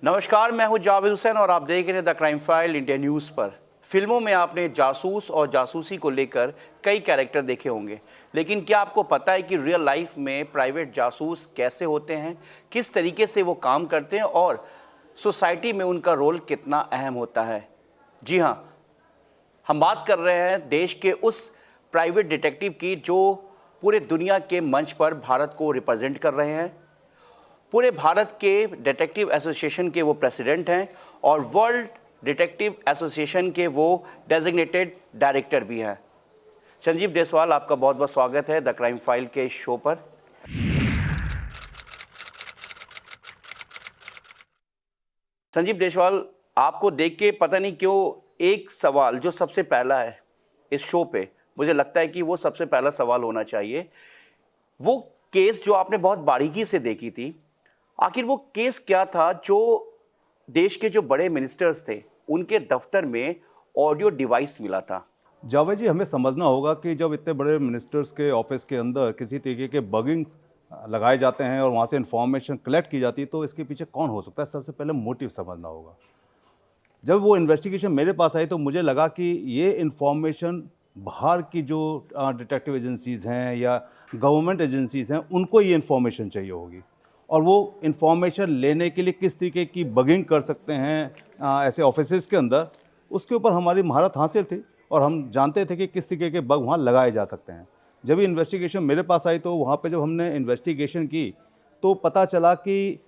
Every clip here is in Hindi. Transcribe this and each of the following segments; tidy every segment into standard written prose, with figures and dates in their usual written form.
नमस्कार, मैं हूं जावेद हुसैन और आप देख रहे हैं the crime file India news पर। फिल्मों में आपने जासूस और जासूसी को लेकर कई कैरेक्टर देखे होंगे, लेकिन क्या आपको पता है कि रियल लाइफ में प्राइवेट जासूस कैसे होते हैं, किस तरीके से वो काम करते हैं और सोसाइटी में उनका रोल कितना अहम होता है? जी हाँ, हम बात कर रहे हैं देश के उस प्राइवेट डिटेक्टिव की जो पूरे दुनिया के मंच पर भारत को रिप्रेजेंट कर रहे हैं। पूरे भारत के डिटेक्टिव एसोसिएशन के वो प्रेसिडेंट हैं और वर्ल्ड डिटेक्टिव एसोसिएशन के वो डेजिग्नेटेड डायरेक्टर भी हैं। संजीव देसवाल, आपका बहुत बहुत स्वागत है द क्राइम फाइल के शो पर। संजीव देसवाल, आपको देख के पता नहीं क्यों एक सवाल जो सबसे पहला है इस शो पे, मुझे लगता है कि वो सबसे पहला सवाल होना चाहिए। वो केस जो आपने बहुत बारीकी से देखी थी, आखिर वो केस क्या था जो देश के जो बड़े मिनिस्टर्स थे उनके दफ्तर में ऑडियो डिवाइस मिला था? जावेद जी, हमें समझना होगा कि जब इतने बड़े मिनिस्टर्स के ऑफिस के अंदर किसी तरीके के बगिंग्स लगाए जाते हैं और वहाँ से इंफॉर्मेशन कलेक्ट की जाती है तो इसके पीछे कौन हो सकता है, सबसे पहले मोटिव समझना होगा। जब वो इन्वेस्टिगेशन मेरे पास आई तो मुझे लगा कि ये इन्फॉर्मेशन बाहर की जो डिटेक्टिव एजेंसीज़ हैं या गवर्नमेंट एजेंसीज़ हैं उनको ये इन्फॉर्मेशन चाहिए होगी, और वो इन्फॉर्मेशन लेने के लिए किस तरीके की बगिंग कर सकते हैं ऐसे ऑफिसेज के अंदर, उसके ऊपर हमारी महारत हासिल थी और हम जानते थे कि किस तरीके के बग वहाँ लगाए जा सकते हैं। जब इन्वेस्टिगेशन मेरे पास आई तो वहाँ पे जब हमने इन्वेस्टिगेशन की तो पता चला कि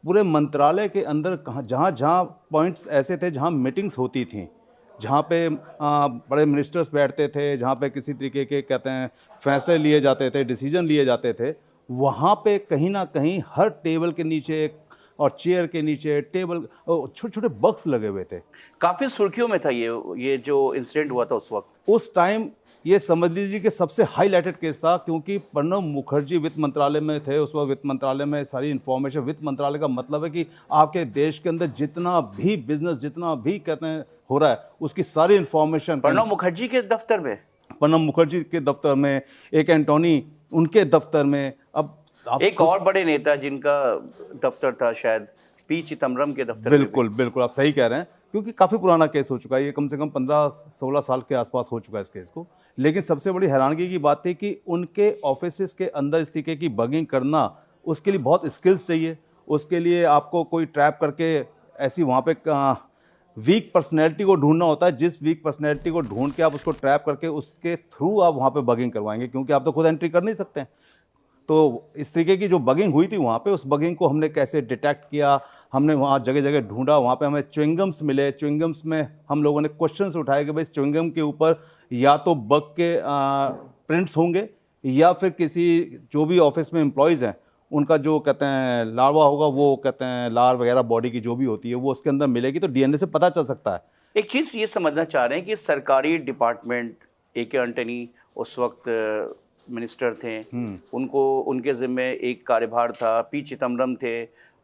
पूरे मंत्रालय के अंदर जहाँ जहाँ पॉइंट्स ऐसे थे जहाँ मीटिंग्स होती थी, जहाँ पे बड़े मिनिस्टर्स बैठते थे, जहाँ पे किसी तरीके के कहते हैं फैसले लिए जाते थे, डिसीजन लिए जाते थे, वहाँ पे कहीं ना कहीं हर टेबल के नीचे और चेयर के नीचे टेबल छोटे छोटे बक्स लगे हुए थे। काफ़ी सुर्खियों में था ये जो इंसिडेंट हुआ था उस वक्त। उस टाइम ये समझ लीजिए कि सबसे हाईलाइटेड केस था, क्योंकि प्रणब मुखर्जी वित्त मंत्रालय में थे उस वक्त। वित्त मंत्रालय में सारी इन्फॉर्मेशन, वित्त मंत्रालय का मतलब है कि आपके देश के अंदर जितना भी बिजनेस, जितना भी कहते हैं हो रहा है, उसकी सारी इन्फॉर्मेशन प्रणब मुखर्जी के दफ्तर में, प्रणब मुखर्जी के दफ्तर में, एक एंटोनी उनके दफ्तर में। अब एक और बड़े नेता जिनका दफ्तर था शायद पी चिदम्बरम के दफ्तर में बिल्कुल बिल्कुल आप सही कह रहे हैं, क्योंकि काफ़ी पुराना केस हो चुका है, ये कम से कम 15-16 साल के आसपास हो चुका है इस केस को। लेकिन सबसे बड़ी हैरानगी की बात थी कि उनके ऑफिस के अंदर इस तरीके की बगिंग करना, उसके लिए बहुत स्किल्स चाहिए। उसके लिए आपको कोई ट्रैप करके ऐसी वहाँ पे वीक पर्सनैलिटी को ढूंढना होता है, जिस वीक पर्सनैलिटी को ढूंढ के आप उसको ट्रैप करके उसके थ्रू आप वहाँ पे बगिंग करवाएंगे, क्योंकि आप तो खुद एंट्री कर नहीं सकते हैं। तो इस तरीके की जो बगिंग हुई थी वहाँ पे, उस बगिंग को हमने कैसे डिटेक्ट किया, हमने वहाँ जगह जगह ढूंढा। वहाँ पे हमें च्युइंगम्स मिले, च्युइंगम्स में हम लोगों ने क्वेश्चंस उठाए कि भाई च्युइंगम के ऊपर या तो बग के प्रिंट्स होंगे या फिर किसी जो भी ऑफिस में एम्प्लॉयज़ हैं उनका जो कहते हैं लार्वा होगा, वो कहते हैं लार वगैरह बॉडी की जो भी होती है वो उसके अंदर मिलेगी, तो डीएनए से पता चल सकता है। एक चीज़ ये समझना चाह रहे हैं कि सरकारी डिपार्टमेंट, ए.के. एंटनी उस वक्त मिनिस्टर थे, उनको उनके ज़िम्मे एक कार्यभार था, पी चिदम्बरम थे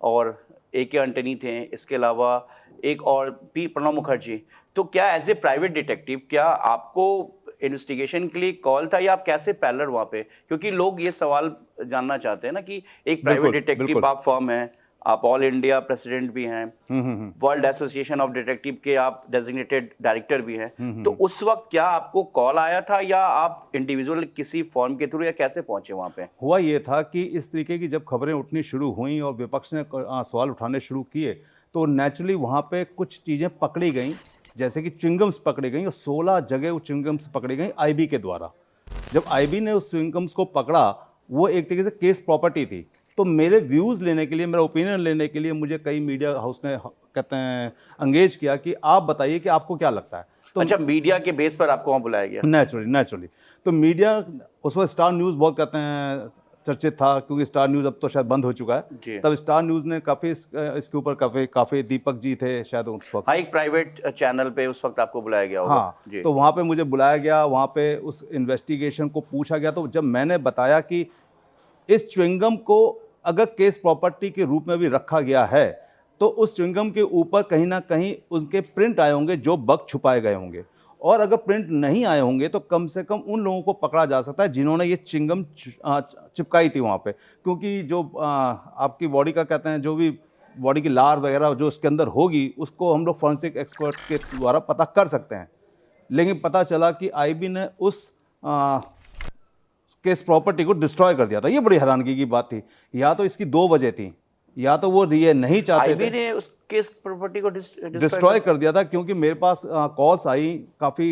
और ए.के. एंटनी थे, इसके अलावा एक और पी प्रणब मुखर्जी। तो क्या एज ए प्राइवेट डिटेक्टिव क्या आपको इन्वेस्टिगेशन के लिए कॉल था या आप कैसे पैरेलल वहाँ पे? क्योंकि लोग ये सवाल जानना चाहते हैं ना कि एक प्राइवेट डिटेक्टिव आप फर्म है, आप ऑल इंडिया प्रेसिडेंट भी हैं, वर्ल्ड एसोसिएशन ऑफ डिटेक्टिव के आप डेजिग्नेटेड डायरेक्टर भी हैं, तो उस वक्त क्या आपको कॉल आया था या आप इंडिविजुअल किसी फॉर्म के थ्रू या कैसे पहुंचे वहां पे? हुआ ये था कि इस तरीके की जब खबरें उठनी शुरू हुई और विपक्ष ने सवाल उठाने शुरू किए तो नेचुरली वहाँ पे कुछ चीज़ें पकड़ी गई, जैसे कि च्युइंगम्स पकड़ी गई और 16 जगह वो च्युइंगम्स पकड़ी गई आईबी के द्वारा। जब आईबी ने उस च्युइंगम्स को पकड़ा, वो एक तरीके से केस प्रॉपर्टी थी, तो मेरे व्यूज़ लेने के लिए, मेरा ओपिनियन लेने के लिए मुझे कई मीडिया हाउस ने कहते हैं एंगेज किया कि आप बताइए कि आपको क्या लगता है। तो अच्छा, मीडिया के बेस पर आपको वहाँ बुलाया गया? नेचुरली तो मीडिया उस वक्त स्टार न्यूज़ बहुत कहते हैं चर्चित था, क्योंकि स्टार न्यूज़ अब तो शायद बंद हो चुका है। तब स्टार न्यूज़ ने काफ़ी इसके ऊपर काफ़ी दीपक जी थे शायद उस वक्त। हाँ, एक प्राइवेट चैनल पे उस वक्त आपको बुलाया गया होगा। हाँ जी। तो वहाँ पे मुझे बुलाया गया, वहाँ पे उस इन्वेस्टिगेशन को पूछा गया। तो जब मैंने बताया कि इस च्युइंगम को अगर केस प्रॉपर्टी के रूप में भी रखा गया है तो उस च्युइंगम के ऊपर कहीं ना कहीं उनके प्रिंट आए होंगे जो बग छुपाए गए होंगे, और अगर प्रिंट नहीं आए होंगे तो कम से कम उन लोगों को पकड़ा जा सकता है जिन्होंने ये च्युइंगम चिपकाई थी वहाँ पे। क्योंकि जो आपकी बॉडी का कहते हैं जो भी बॉडी की लार वगैरह जो उसके अंदर होगी उसको हम लोग फॉरेंसिक एक्सपर्ट के द्वारा पता कर सकते हैं। लेकिन पता चला कि आईबी ने उस केस प्रॉपर्टी को डिस्ट्रॉय कर दिया था। ये बड़ी हैरानगी की बात थी। या तो इसकी दो वजह थी, या तो वो ये नहीं चाहते आईबी थे, ने उस केस प्रॉपर्टी को डिस्ट्रॉय कर दिया था, क्योंकि मेरे पास कॉल्स आई काफ़ी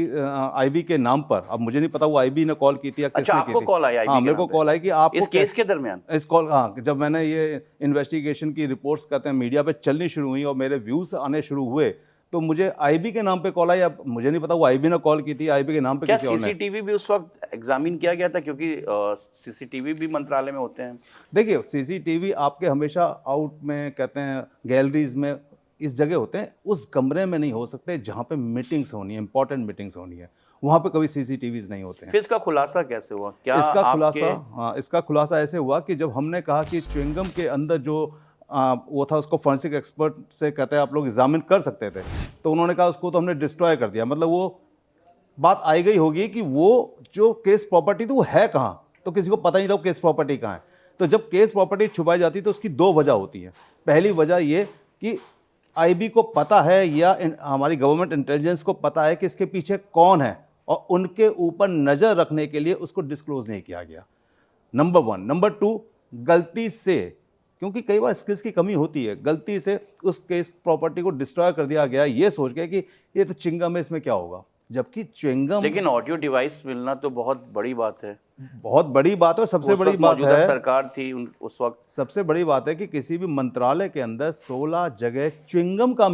आईबी के नाम पर। अब मुझे नहीं पता वो आईबी ने कॉल की थी या अच्छा, किसने आपको की थी। कॉल आई IB हाँ, के मेरे को नाम पे? कॉल आई कि आपको इस केस के दरमियान इस कॉल, हाँ, जब मैंने ये इन्वेस्टिगेशन की रिपोर्ट्स कहते हैं मीडिया पे चलनी शुरू हुई और मेरे व्यूज़ आने शुरू हुए, तो मुझे आईबी के नाम पे कॉल आई। अब मुझे नहीं पता वो आईबी ने कॉल की थी, आईबी के नाम पे क्या किसी और ने। सीसीटीवी भी उस वक्त एग्जामिन किया गया था, क्योंकि सीसीटीवी भी मंत्रालय में होते हैं? देखिए, सीसीटीवी आपके हमेशा आउट में कहते हैं गैलरीज में इस जगह होते हैं, उस कमरे में नहीं हो सकते जहाँ पे मीटिंग्स होनी है, इंपॉर्टेंट मीटिंग्स होनी है, वहाँ पे कभी सीसीटीवीज नहीं होते हैं। फिर इसका खुलासा कैसे हुआ? क्या इसका खुलासा, आपके हाँ, इसका खुलासा ऐसे हुआ कि जब हमने कहा कि च्युइंगम के अंदर जो वो था उसको फॉरेंसिक एक्सपर्ट से कहते हैं आप लोग एग्जामिन कर सकते थे, तो उन्होंने कहा उसको तो हमने डिस्ट्रॉय कर दिया। मतलब वो बात आई गई होगी कि वो जो केस प्रॉपर्टी थी वो है कहाँ, तो किसी को पता नहीं था वो केस प्रॉपर्टी कहाँ है। तो जब केस प्रॉपर्टी छुपाई जाती है तो उसकी दो वजह होती है। पहली वजह ये कि आईबी को पता है या हमारी गवर्नमेंट इंटेलिजेंस को पता है कि इसके पीछे कौन है, और उनके ऊपर नज़र रखने के लिए उसको डिस्क्लोज नहीं किया गया, नंबर वन। नंबर टू, गलती से, क्योंकि कई बार स्किल्स की कमी होती है, गलती से उस केस प्रॉपर्टी को डिस्ट्रॉय कर दिया गया ये सोच के कि ये तो चिंगम है, इसमें क्या होगा, जबकि च्युइंगम लेकिन ऑडियो डिवाइस मिलना तो बहुत बड़ी बात है। बहुत बड़ी बात है। सबसे उस बड़ी वक्त बात मौजूदा है, सरकार थी उस वक्त। सबसे बड़ी बात है कि किसी भी मंत्रालय के अंदर 16 जगह च्युइंगम का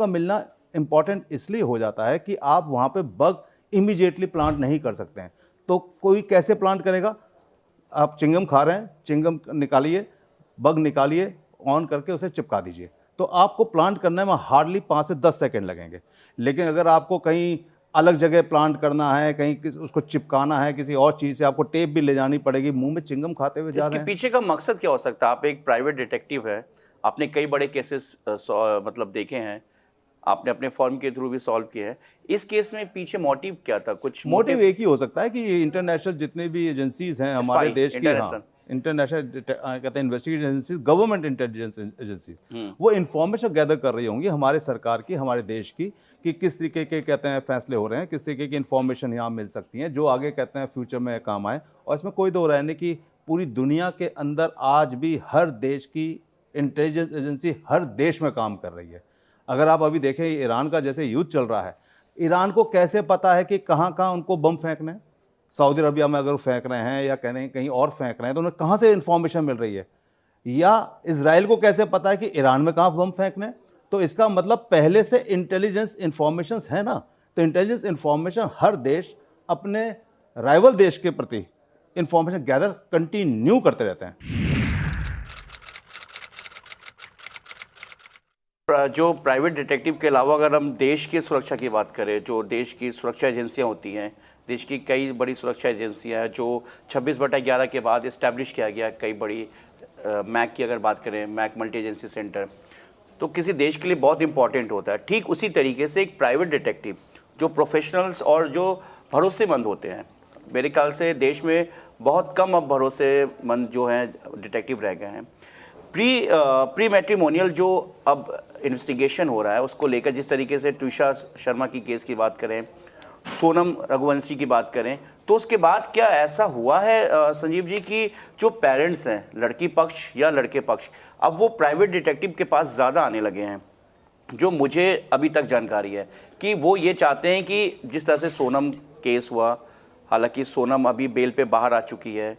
मिलना इंपॉर्टेंट इसलिए हो जाता है कि आप वहाँ पे बग इमीडिएटली प्लांट नहीं कर सकते हैं। तो कोई कैसे प्लांट करेगा? आप चिंगम खा रहे हैं, चिंगम निकालिए, बग निकालिए, ऑन करके उसे चिपका दीजिए, तो आपको प्लांट करने में हार्डली 5 से 10 सेकंड लगेंगे। लेकिन अगर आपको कहीं अलग जगह प्लांट करना है, कहीं उसको चिपकाना है किसी और चीज़ से, आपको टेप भी ले जानी पड़ेगी, मुंह में चिंगम खाते हुए जा रहे इसके हैं। पीछे का मकसद क्या हो सकता है? आप एक प्राइवेट डिटेक्टिव है, आपने कई बड़े केसेस मतलब देखे हैं, आपने अपने फॉर्म के थ्रू भी सॉल्व किए हैं। इस केस में पीछे मोटिव क्या था? कुछ मोटिव एक ही हो सकता है कि इंटरनेशनल जितने भी एजेंसीज हैं हमारे देश की, हाँ, इंटरनेशनल कहते हैं investigation agencies, government intelligence agencies, वो इन्फॉर्मेशन गैदर कर रही होंगी हमारे सरकार की, हमारे देश की, कि किस तरीके के कहते हैं फैसले हो रहे हैं, किस तरीके की इन्फॉर्मेशन यहाँ मिल सकती हैं जो आगे कहते हैं फ्यूचर में काम आए। और इसमें कोई दो राय नहीं कि पूरी दुनिया के अंदर आज भी हर देश की इंटेलिजेंस एजेंसी हर देश में काम कर रही है। अगर आप अभी देखें ईरान का जैसे युद्ध चल रहा है, ईरान को कैसे पता है कि कहाँ कहाँ उनको बम फेंकना है? सऊदी अरबिया में अगर फेंक रहे हैं या कहीं कहीं और फेंक रहे हैं तो उन्हें कहाँ से इन्फॉर्मेशन मिल रही है? या इजराइल को कैसे पता है कि ईरान में कहाँ बम फेंकना है? तो इसका मतलब पहले से इंटेलिजेंस इन्फॉर्मेशन है ना। तो इंटेलिजेंस इन्फॉर्मेशन हर देश अपने राइवल देश के प्रति इन्फॉर्मेशन गैदर कंटिन्यू करते रहते हैं। जो प्राइवेट डिटेक्टिव के अलावा अगर हम देश की सुरक्षा की बात करें, जो देश की सुरक्षा एजेंसियां होती हैं, देश की कई बड़ी सुरक्षा एजेंसियां हैं जो 26/11 के बाद इस्टेब्लिश किया गया, कई बड़ी मैक की अगर बात करें, मैक मल्टी एजेंसी सेंटर, तो किसी देश के लिए बहुत इंपॉर्टेंट होता है। ठीक उसी तरीके से एक प्राइवेट डिटेक्टिव जो प्रोफेशनल्स और जो भरोसेमंद होते हैं, मेरे ख्याल से देश में बहुत कम अब भरोसेमंद जो हैं डिटेक्टिव रह गए हैं। प्री मैट्रिमोनियल जो अब इन्वेस्टिगेशन हो रहा है उसको लेकर, जिस तरीके से ट्विशा शर्मा की केस की बात करें, सोनम रघुवंशी की बात करें, तो उसके बाद क्या ऐसा हुआ है संजीव जी कि जो पेरेंट्स हैं, लड़की पक्ष या लड़के पक्ष, अब वो प्राइवेट डिटेक्टिव के पास ज़्यादा आने लगे हैं? जो मुझे अभी तक जानकारी है कि वो ये चाहते हैं कि जिस तरह से सोनम केस हुआ, हालांकि सोनम अभी बेल पे बाहर आ चुकी है,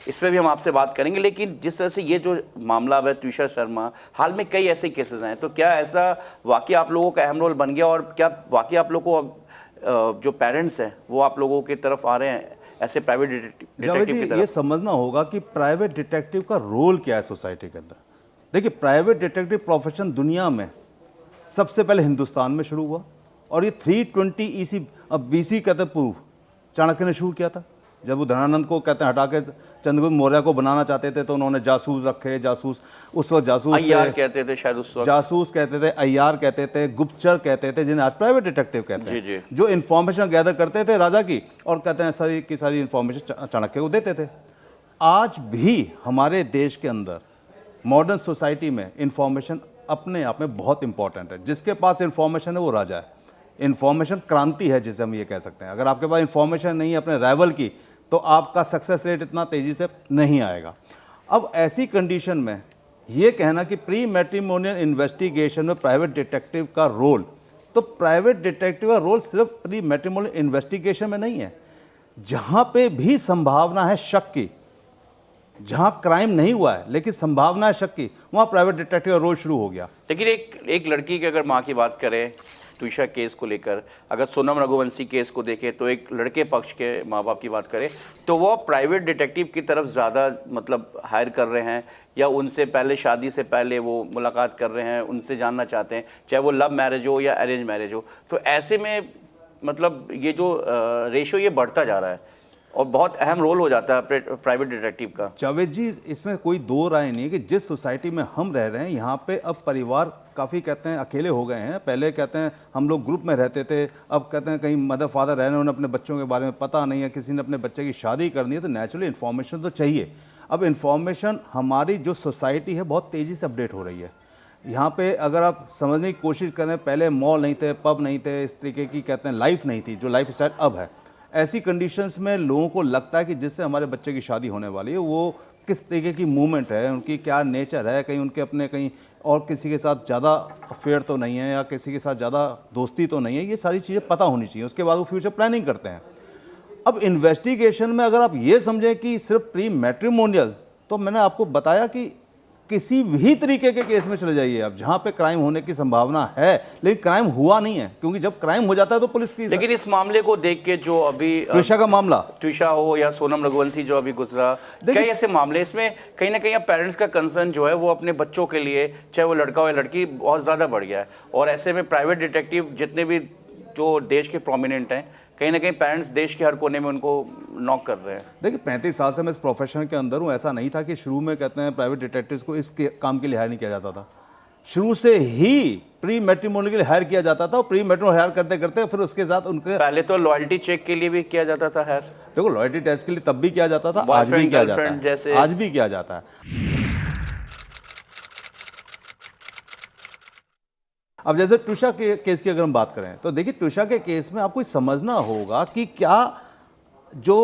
इस पर भी हम आपसे बात करेंगे, लेकिन जिस तरह से ये जो मामला है ट्विशा शर्मा, हाल में कई ऐसे केसेस हैं, तो क्या ऐसा वाकई आप लोगों का अहम रोल बन गया और क्या वाकई आप लोगों को जो पेरेंट्स हैं वो आप लोगों की तरफ आ रहे हैं ऐसे प्राइवेट डिटेक्टिव की तरफ? ये समझना होगा कि प्राइवेट डिटेक्टिव का रोल क्या है सोसाइटी के अंदर। देखिए, प्राइवेट डिटेक्टिव प्रोफेशन दुनिया में सबसे पहले हिंदुस्तान में शुरू हुआ, और ये 320 ईसी BC कहते पूर्व चाणक्य ने शुरू किया था। जब वो धनानंद को कहते हैं हटा के चंद्रगुप्त मौर्य को बनाना चाहते थे तो उन्होंने जासूस रखे, जासूस उस वक्त जासूस अय्यार कहते थे शायद उस वक्त, जासूस कहते थे, अय्यार कहते थे, गुप्तचर कहते थे, जिन्हें आज प्राइवेट डिटेक्टिव कहते हैं, जी। जो इन्फॉर्मेशन गैदर करते थे राजा की और कहते हैं सारी की सारी इन्फॉर्मेशन चाणक्य को देते थे। आज भी हमारे देश के अंदर मॉडर्न सोसाइटी में इंफॉर्मेशन अपने आप में बहुत इंपॉर्टेंट है। जिसके पास इंफॉर्मेशन है वो राजा है। इंफॉर्मेशन क्रांति है जिसे हम ये कह सकते हैं। अगर आपके पास इंफॉर्मेशन नहीं है अपने राइवल की, तो आपका सक्सेस रेट इतना तेज़ी से नहीं आएगा। अब ऐसी कंडीशन में ये कहना कि प्री मैट्रिमोनियल इन्वेस्टिगेशन में प्राइवेट डिटेक्टिव का रोल, तो प्राइवेट डिटेक्टिव का रोल सिर्फ प्री मैट्रिमोनियल इन्वेस्टिगेशन में नहीं है। जहाँ पे भी संभावना है शक की, जहाँ क्राइम नहीं हुआ है लेकिन संभावना है शक की, वहाँ प्राइवेट डिटेक्टिव का रोल शुरू हो गया। लेकिन एक लड़की की अगर माँ की बात करें ट्विशा केस को लेकर, अगर सोनम रघुवंशी केस को देखें, तो एक लड़के पक्ष के माँ बाप की बात करें तो वो प्राइवेट डिटेक्टिव की तरफ ज़्यादा मतलब हायर कर रहे हैं, या उनसे पहले, शादी से पहले वो मुलाकात कर रहे हैं, उनसे जानना चाहते हैं, चाहे वो लव मैरिज हो या अरेंज मैरिज हो। तो ऐसे में मतलब ये जो रेशो ये बढ़ता जा रहा है और बहुत अहम रोल हो जाता है प्राइवेट डिटेक्टिव का। जावेद जी, इसमें कोई दो राय नहीं है कि जिस सोसाइटी में हम रह रहे हैं यहाँ पे अब परिवार काफ़ी कहते हैं अकेले हो गए हैं। पहले कहते हैं हम लोग ग्रुप में रहते थे, अब कहते हैं कहीं मदर फादर रह रहे हैं, उन्हें अपने बच्चों के बारे में पता नहीं है, किसी ने अपने बच्चे की शादी करनी है, तो नेचुरली इन्फॉर्मेशन तो चाहिए। अब इन्फॉर्मेशन हमारी जो सोसाइटी है बहुत तेज़ी से अपडेट हो रही है। यहाँ पे अगर आप समझने की कोशिश करें, पहले मॉल नहीं थे, पब नहीं थे, इस तरीके की कहते हैं लाइफ नहीं थी जो लाइफ स्टाइल अब है। ऐसी कंडीशंस में लोगों को लगता है कि जिससे हमारे बच्चे की शादी होने वाली है वो किस तरीके की मूवमेंट है, उनकी क्या नेचर है, कहीं उनके अपने कहीं और किसी के साथ ज़्यादा अफेयर तो नहीं है या किसी के साथ ज़्यादा दोस्ती तो नहीं है, ये सारी चीज़ें पता होनी चाहिए। उसके बाद वो फ्यूचर प्लानिंग करते हैं। अब इन्वेस्टिगेशन में अगर आप ये समझें कि सिर्फ प्री मैट्रिमोनियल, तो मैंने आपको बताया कि किसी भी तरीके के केस में चले जाइए आप जहाँ पे क्राइम होने की संभावना है लेकिन क्राइम हुआ नहीं है, क्योंकि जब क्राइम हो जाता है तो पुलिस की। लेकिन इस मामले को देख के जो अभी ट्विशा का मामला, ट्विशा हो या सोनम रघुवंशी जो अभी गुजरा, कई ऐसे मामले, इसमें कहीं ना कहीं पेरेंट्स का कंसर्न जो है वो अपने बच्चों के लिए, चाहे वो लड़का हो या लड़की, बहुत ज़्यादा बढ़ गया है। और ऐसे में प्राइवेट डिटेक्टिव जितने भी जो देश के प्रोमिनेंट हैं, कहीं ना कहीं पेरेंट्स देश के हर कोने में उनको नॉक कर रहे हैं। देखिए 35 साल से मैं इस प्रोफेशन के अंदर हूँ। ऐसा नहीं था कि शुरू में कहते हैं प्राइवेट डिटेक्टिव्स को इस काम के लिए हायर नहीं किया जाता था। शुरू से ही प्री मैट्रिमोनियल के लिए हायर किया जाता था और प्री मैट्रिमोनियल हायर करते करते फिर उसके साथ उनके पहले तो लॉयल्टी चेक के लिए भी किया जाता था हायर। देखो लॉयल्टी टेस्ट के लिए तब भी किया जाता था, आज भी किया जाता है, जैसे आज भी किया जाता है। अब जैसे ट्विशा के केस की अगर हम बात करें तो देखिए ट्विशा के केस में आपको समझना होगा कि क्या जो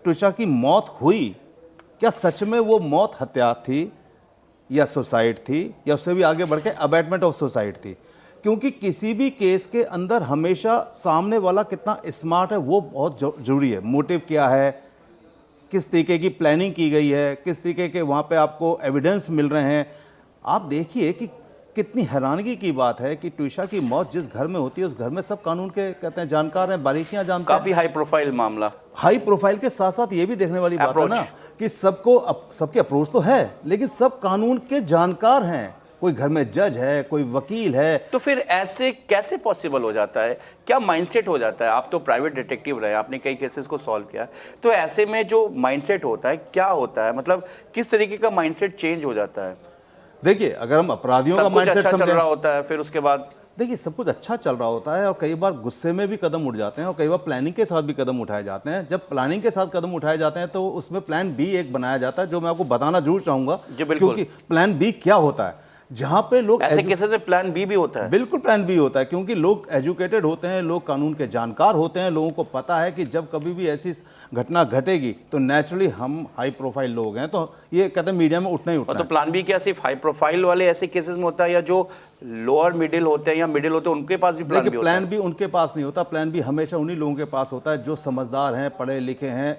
ट्विशा की मौत हुई, क्या सच में वो मौत हत्या थी या सुसाइड थी या उससे भी आगे बढ़ के अबैटमेंट ऑफ सुसाइड थी। क्योंकि किसी भी केस के अंदर हमेशा सामने वाला कितना स्मार्ट है वो बहुत जरूरी है। मोटिव क्या है, किस तरीके की प्लानिंग की गई है, किस तरीके के वहाँ पे आपको एविडेंस मिल रहे हैं। आप देखिए कि कितनी हैरानगी की बात है कि ट्विशा की मौत जिस घर में होती है उस घर में सब कानून के कहते हैं जानकार हैं, बारीकियां जानते हैं। काफी हाई प्रोफाइल मामला, हाई प्रोफाइल के साथ साथ ये भी देखने वाली बात है ना कि सबके अप्रोच तो है लेकिन सब कानून के जानकार हैं। कोई घर में जज है, कोई वकील है। तो फिर ऐसे कैसे पॉसिबल हो जाता है, क्या माइंडसेट हो जाता है? आप तो प्राइवेट डिटेक्टिव रहे, आपने कई केसेस को सॉल्व किया, तो ऐसे में जो माइंडसेट होता है क्या होता है, मतलब किस तरीके का माइंडसेट चेंज हो जाता है? देखिए अगर हम अपराधियों का माइंडसेट अच्छा समझें, चल रहा होता है, फिर उसके बाद देखिए सब कुछ अच्छा चल रहा होता है और कई बार गुस्से में भी कदम उठ जाते हैं और कई बार प्लानिंग के साथ भी कदम उठाए जाते हैं। जब प्लानिंग के साथ कदम उठाए जाते हैं तो उसमें प्लान बी एक बनाया जाता है, जो मैं आपको बताना जरूर चाहूंगा, क्योंकि प्लान बी क्या होता है। जहाँ पे लोग ऐसे केसेस में प्लान बी भी होता है। बिल्कुल प्लान बी होता है, क्योंकि लोग एजुकेटेड होते हैं, लोग कानून के जानकार होते हैं, लोगों को पता है कि जब कभी भी ऐसी घटना घटेगी तो नेचुरली हम हाई प्रोफाइल लोग हैं तो ये कहते हैं मीडिया में उठना ही उठना। तो प्लान बी क्या सिर्फ हाई प्रोफाइल वाले ऐसे केसेस में होता है या जो लोअर मिडिल होते हैं या मिडिल होते हैं उनके पास भी प्लान बी होता है? प्लान बी उनके पास नहीं होता। प्लान बी हमेशा उन्हीं लोगों के पास होता है जो समझदार हैं, पढ़े लिखे हैं,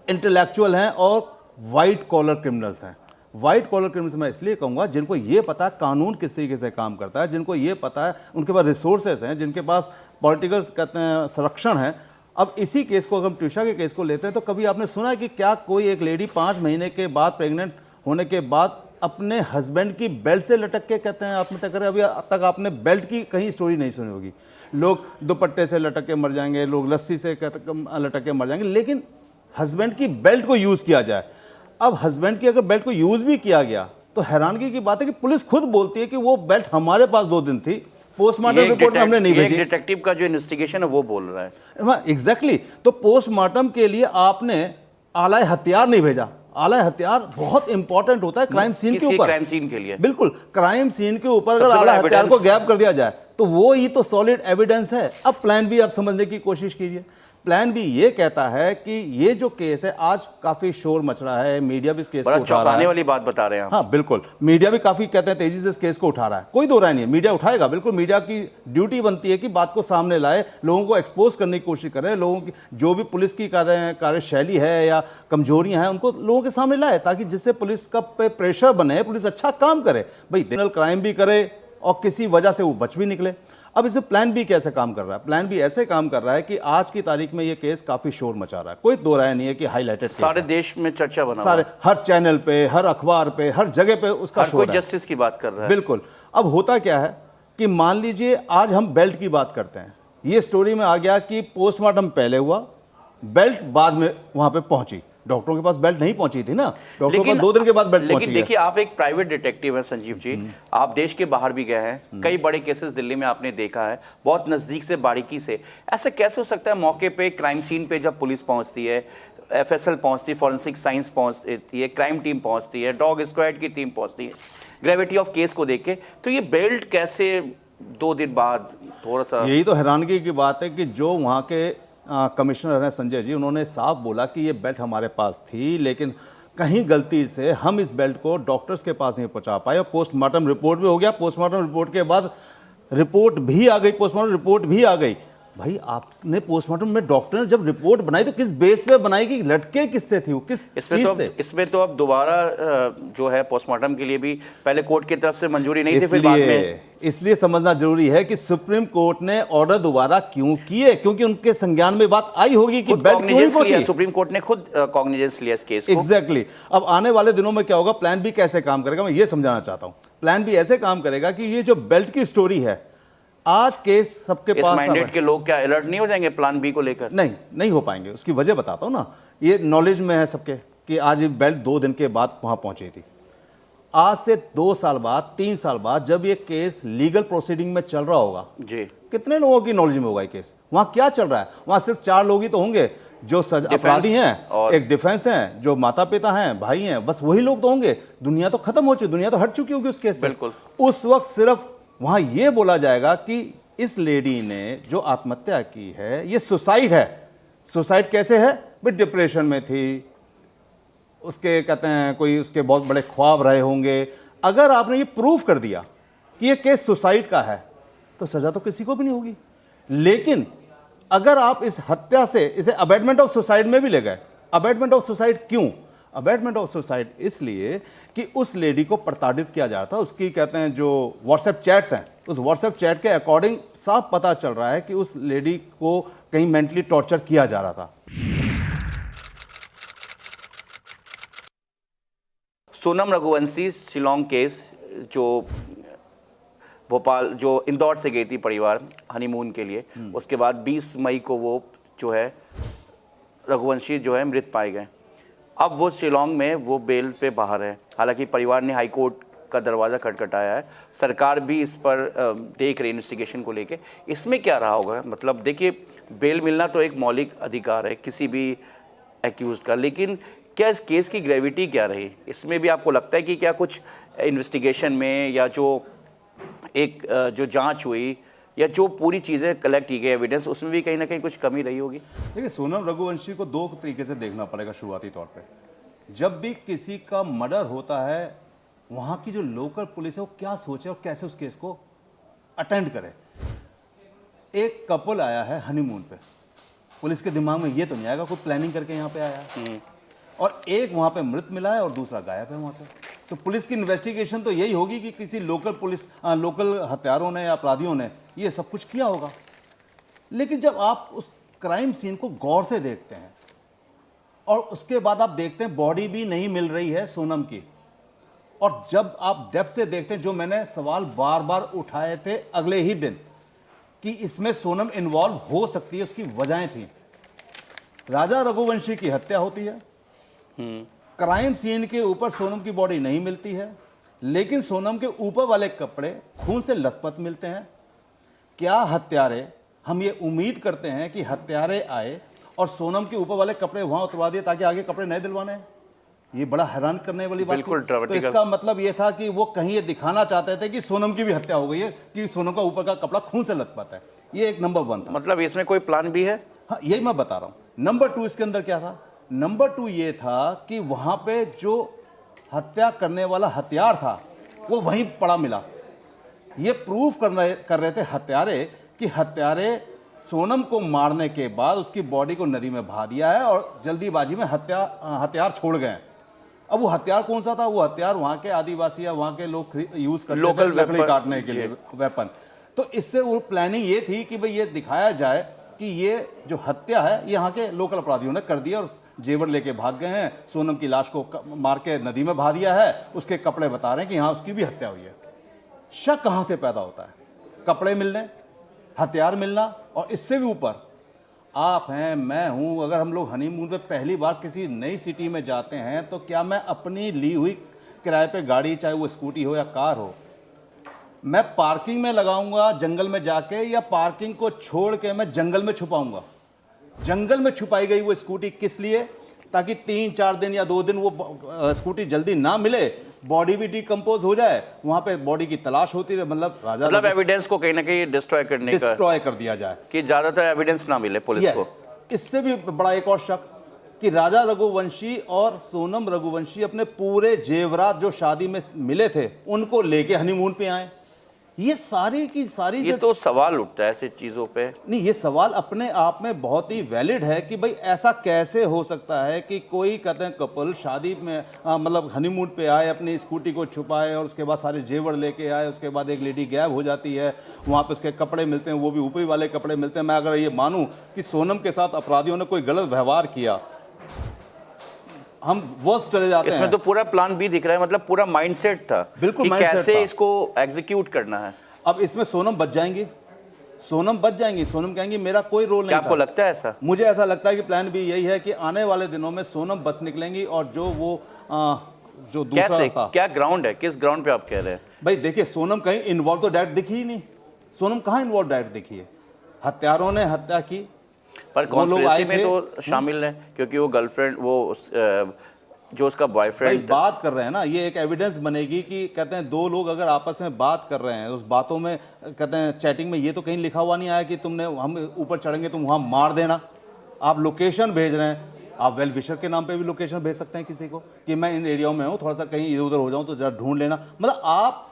इंटेलेक्चुअल हैं और वाइट कॉलर क्रिमिनल्स हैं। वाइट कॉलर क्रिमिनल्स मैं इसलिए कहूँगा जिनको ये पता है कानून किस तरीके से काम करता है, जिनको ये पता है, उनके पास रिसोर्सेज हैं, जिनके पास पॉलिटिकल कहते हैं संरक्षण है। अब इसी केस को अगर हम ट्विशा के केस को लेते हैं तो कभी आपने सुना है कि क्या कोई एक लेडी 5 महीने के बाद प्रेग्नेंट होने के बाद अपने हस्बैंड की बेल्ट से लटक के कहते हैं आत्महत्या करें? अभी तक आपने बेल्ट की कहीं स्टोरी नहीं सुनी होगी। लोग दुपट्टे से लटक के मर जाएंगे, लोग लस्सी से लटक के मर जाएंगे, लेकिन हस्बैंड की बेल्ट को यूज़ किया जाए। अब हस्बैंड की अगर बेल्ट को यूज भी किया गया तो हैरानगी की बात है कि पुलिस खुद बोलती है कि वो बेल्ट हमारे पास 2 दिन थी, पोस्टमार्टम रिपोर्ट हमने नहीं भेजी। डिटेक्टिव का जो इन्वेस्टिगेशन है वो बोल रहा है। एग्जैक्टली तो पोस्टमार्टम के लिए आपने आला हथियार नहीं भेजा, आला हथियार बहुत इंपॉर्टेंट होता है क्राइम सीन के किसी ऊपर। क्राइम सीन के लिए बिल्कुल, क्राइम सीन के ऊपर अगर सबसे आला बड़ा हथियार को evidence- गैप कर दिया जाए तो वो ही तो सॉलिड एविडेंस है। अब प्लान बी आप समझने की कोशिश कीजिए। प्लान बी ये कहता है कि ये जो केस है, आज काफी शोर मच रहा है, मीडिया भी इस केस बड़ा को उठा रहा चौंकाने है। वाली बात बता रहे हैं आप। हाँ बिल्कुल, मीडिया भी काफी कहते हैं तेजी से इस केस को उठा रहा है, कोई दो राय नहीं है, मीडिया उठाएगा बिल्कुल। मीडिया की ड्यूटी बनती है कि बात को सामने लाए, लोगों को एक्सपोज करने की कोशिश करे, लोगों की जो भी पुलिस की कार्यशैली है या कमजोरियां हैं उनको लोगों के सामने लाए, ताकि जिससे पुलिस का पे प्रेशर बने, पुलिस अच्छा काम करे, भाई क्रिमिनल क्राइम भी करे और किसी वजह से वो बच भी निकले। अब इसमें प्लान बी कैसे काम कर रहा है? प्लान बी ऐसे काम कर रहा है कि आज की तारीख में ये केस काफी शोर मचा रहा है, कोई दो राय नहीं है कि हाईलाइटेड सारे देश में चर्चा बना हुआ सारे है। हर चैनल पे, हर अखबार पे, हर जगह पे उसका हर कोई शोर है। जस्टिस की बात कर रहा है। बिल्कुल। अब होता क्या है कि मान लीजिए आज हम बेल्ट की बात करते हैं, ये स्टोरी में आ गया कि पोस्टमार्टम पहले हुआ, बेल्ट बाद में वहां पे पहुंची, डॉक्टरों के पास बेल्ट नहीं पहुंची थी ना, डॉक्टरों के पास 2 दिन के बाद बेल्ट पहुंची लेकिन है। देखिए, आप एक प्राइवेट डिटेक्टिव हैं संजीव जी, आप देश के बाहर भी गए हैं, कई बड़े केसेस दिल्ली में आपने देखा है, बहुत नजदीक से, बारीकी से। ऐसा कैसे हो सकता है मौके पे, क्राइम सीन पे जब पुलिस पहुंचती है, एफएसएल पहुंचती है, फॉरेंसिक साइंस पहुंचती है, क्राइम टीम पहुंचती है, डॉग स्क्वाड की टीम पहुंचती है, ग्रेविटी ऑफ केस को देख के, तो ये बेल्ट कैसे 2 दिन बाद? थोड़ा सा यही तो हैरानगी की बात है कि जो वहाँ के कमिश्नर हैं संजय जी, उन्होंने साफ बोला कि ये बेल्ट हमारे पास थी, लेकिन कहीं गलती से हम इस बेल्ट को डॉक्टर्स के पास नहीं पहुंचा पाए, और पोस्टमार्टम रिपोर्ट भी हो गया, पोस्टमार्टम रिपोर्ट के बाद रिपोर्ट भी आ गई, पोस्टमार्टम रिपोर्ट भी आ गई। भाई आपने पोस्टमार्टम में डॉक्टर ने जब रिपोर्ट बनाई तो किस बेस पे बनाई, कि लटके किससे थी वो, किस चीज से? इसमें तो अब दोबारा जो है पोस्टमार्टम के लिए भी पहले कोर्ट की तरफ से मंजूरी नहीं थी, फिर बाद में। इसलिए समझना जरूरी है कि सुप्रीम कोर्ट ने ऑर्डर दोबारा क्यों किए, क्योंकि उनके संज्ञान में बात आई होगी कि बेल्ट क्यों नहीं पहुंची। सुप्रीम कोर्ट ने खुद कॉग्निजेंस लिया इस केस को। एग्जैक्टली। अब आने वाले दिनों में क्या होगा, प्लान बी कैसे काम करेगा, मैं ये समझाना चाहता हूं। प्लान बी ऐसे काम करेगा कि ये जो बेल्ट की स्टोरी है, आज केस सबके इस पास मैंडेट के लोग क्या अलर्ट नहीं हो जाएंगे प्लान बी को लेकर? नहीं हो पाएंगे। उसकी वजह बताता हूं ना, ये नॉलेज में है सबके कि आज ये बेल्ट 2 दिन के बाद वहां पहुंची थी। आज से 2 साल बाद, 3 साल बाद जब ये केस लीगल प्रोसीडिंग में चल रहा होगा जी, कितने लोगों की नॉलेज में होगा ये केस? वहां क्या चल रहा है? वहां सिर्फ 4 लोग ही तो होंगे जो अपराधी हैं, और एक डिफेंस हैं, जो माता पिता हैं, भाई हैं, बस वही लोग तो होंगे। दुनिया तो खत्म हो चुकी, दुनिया तो हट चुकी होगी उस केस से। बिल्कुल। उस वक्त सिर्फ वहां ये बोला जाएगा कि इस लेडी ने जो आत्महत्या की है ये सुसाइड है। सुसाइड कैसे है? भाई डिप्रेशन में थी, उसके कहते हैं कोई उसके बहुत बड़े ख्वाब रहे होंगे। अगर आपने ये प्रूफ कर दिया कि ये केस सुसाइड का है तो सजा तो किसी को भी नहीं होगी। लेकिन अगर आप इस हत्या से इसे अबेटमेंट ऑफ सुसाइड में भी ले गए, अबेटमेंट ऑफ सुसाइड क्यों? अबेटमेंट ऑफ सुसाइड इसलिए कि उस लेडी को प्रताड़ित किया जा रहा था। उसकी कहते हैं जो व्हाट्सएप चैट्स हैं, उस व्हाट्सएप चैट के अकॉर्डिंग साफ पता चल रहा है कि उस लेडी को कहीं मेंटली टॉर्चर किया जा रहा था। सोनम रघुवंशी शिलोंग केस, जो भोपाल, जो इंदौर से गई थी परिवार हनीमून के लिए, उसके बाद 20 मई को वो जो है रघुवंशी जो है मृत पाए गए। अब वो शिलोंग में वो बेल पे बाहर है। हालांकि परिवार ने हाई कोर्ट का दरवाज़ा खटखटाया है, सरकार भी इस पर देख रही इन्वेस्टिगेशन को लेके। इसमें क्या रहा होगा? मतलब देखिए, बेल मिलना तो एक मौलिक अधिकार है किसी भी एक्यूज का, लेकिन क्या इस केस की ग्रेविटी क्या रही? इसमें भी आपको लगता है कि क्या कुछ इन्वेस्टिगेशन में या जो एक जो जांच हुई या जो पूरी चीज़ें कलेक्ट की गई एविडेंस, उसमें भी कहीं ना कहीं कुछ कमी रही होगी? देखिए, सोनम रघुवंशी को 2 तरीके से देखना पड़ेगा शुरुआती तौर पे। जब भी किसी का मर्डर होता है, वहाँ की जो लोकल पुलिस है वो क्या सोचे और कैसे उस केस को अटेंड करे। एक कपल आया है हनीमून पे, पुलिस के दिमाग में ये तो नहीं आएगा कोई प्लानिंग करके यहाँ पे आया है, और एक वहाँ पे मृत मिला है और दूसरा गायब है वहाँ से। तो पुलिस की इन्वेस्टिगेशन तो यही होगी कि किसी लोकल हत्यारों ने या अपराधियों ने ये सब कुछ किया होगा। लेकिन जब आप उस क्राइम सीन को गौर से देखते हैं और उसके बाद आप देखते हैं बॉडी भी नहीं मिल रही है सोनम की, और जब आप डेप्थ से देखते हैं, जो मैंने सवाल बार बार उठाए थे अगले ही दिन कि इसमें सोनम इन्वॉल्व हो सकती है, उसकी वजहें थी। राजा रघुवंशी की हत्या होती है, क्राइम सीन के ऊपर सोनम की बॉडी नहीं मिलती है, लेकिन सोनम के ऊपर वाले कपड़े खून से लथपथ मिलते हैं। क्या हत्यारे, हम ये उम्मीद करते हैं कि हत्यारे आए और सोनम के ऊपर वाले कपड़े वहां उतरवा दिए ताकि आगे कपड़े नए दिलवाने हैं? ये बड़ा हैरान करने वाली बात बिल्कुल थी। तो dramatical। इसका मतलब ये था कि वो कहीं ये दिखाना चाहते थे कि सोनम की भी हत्या हो गई है, कि सोनम का ऊपर का कपड़ा खून से लथपथ है। ये एक नंबर 1 था। मतलब इसमें कोई प्लान भी है? हाँ, यही मैं बता रहा हूँ। नंबर 2 इसके अंदर क्या था? नंबर 2 ये था कि वहां पे जो हत्या करने वाला हथियार था वो वहीं पड़ा मिला। ये प्रूफ कर रहे थे हत्यारे कि हत्यारे सोनम को मारने के बाद उसकी बॉडी को नदी में बहा दिया है और जल्दीबाजी में हथियार छोड़ गए हैं। अब वो हथियार कौन सा था? वो हथियार वहाँ के आदिवासी या वहाँ के लोग यूज करते थे Local लकड़ी weapon, काटने के लिए, वेपन। तो इससे वो प्लानिंग ये थी कि भाई ये दिखाया जाए कि ये जो हत्या है ये यहाँ के लोकल अपराधियों ने कर दिया और जेवर लेके भाग गए हैं। सोनम की लाश को मार के नदी में बहा दिया है, उसके कपड़े बता रहे हैं कि यहाँ उसकी भी हत्या हुई है। शक कहाँ से पैदा होता है? कपड़े मिलने, हथियार मिलना, और इससे भी ऊपर आप हैं, मैं हूं। अगर हम लोग हनीमून पे पहली बार किसी नई सिटी में जाते हैं तो क्या मैं अपनी ली हुई किराए पे गाड़ी, चाहे वो स्कूटी हो या कार हो, मैं पार्किंग में लगाऊंगा जंगल में जाके, या पार्किंग को छोड़ के मैं जंगल में छुपाऊंगा? जंगल में छुपाई गई वो स्कूटी किस लिए? ताकि 3-4 दिन या 2 दिन वो स्कूटी जल्दी ना मिले, बॉडी भी डिकम्पोज हो जाए, वहां पे बॉडी की तलाश होती रहे। मतलब एविडेंस को कहीं ना कहीं डिस्ट्रॉय करने का, डिस्ट्रॉय कर दिया जाए कि ज्यादातर एविडेंस ना मिले पुलिस को। इससे भी बड़ा एक और शक कि राजा रघुवंशी और सोनम रघुवंशी अपने पूरे जेवरात जो शादी में मिले थे उनको लेके हनीमून पे आए। ये सारी की सारी ये तो सवाल उठता है ऐसी चीजों पे। नहीं, ये सवाल अपने आप में बहुत ही वैलिड है कि भाई ऐसा कैसे हो सकता है कि कोई कहते हैं कपल शादी में मतलब हनीमून पे आए, अपनी स्कूटी को छुपाए और उसके बाद सारे जेवर लेके आए, उसके बाद एक लेडी गैब हो जाती है, वहाँ पे उसके कपड़े मिलते हैं, वो भी ऊपरी वाले कपड़े मिलते हैं। मैं अगर ये मानूं कि सोनम के साथ अपराधियों ने कोई गलत व्यवहार किया, हम वर्स्ट चले जाते हैं। इसमें तो पूरा प्लान भी दिख रहा है, मतलब पूरा माइंडसेट था बिल्कुल कि mindset कैसे था। इसको एग्जीक्यूट करना है। अब इसमें सोनम बच जाएंगी, सोनम कहेंगी मेरा कोई रोल क्या नहीं आपको था। लगता है ऐसा? मुझे ऐसा लगता है कि प्लान भी यही है कि आने वाले दिनों में सोनम बच निकलेंगी और जो वो जो दूसरा कैसे, था। क्या ग्राउंड है, किस ग्राउंड पे आप कह रहे हैं? भाई देखिए, सोनम कहीं इन्वॉल्व तो डायरेक्ट दिखी ही नहीं। सोनम कहाँ इन्वॉल्व डायरेक्ट दिखी है? हत्यारों ने हत्या की, पर वो लोग आए कॉन्स्पिरेसी में थे। तो शामिल है, क्योंकि वो गर्लफ्रेंड, जो उसका भाई बॉयफ्रेंड बात कर रहे हैं ना, ये एक एविडेंस बनेगी कि कहते हैं 2 लोग अगर आपस में बात कर रहे हैं, उस बातों में कहते हैं चैटिंग में ये तो कहीं लिखा हुआ नहीं आया कि तुमने, हम ऊपर चढ़ेंगे तुम वहाँ मार देना। आप लोकेशन भेज रहे हैं, आप वेल विशर के नाम पे भी लोकेशन भेज सकते हैं किसी को कि मैं इन एरियाओं में हूँ, थोड़ा सा कहीं इधर उधर हो जाऊँ तो जरा ढूंढ लेना। मतलब आप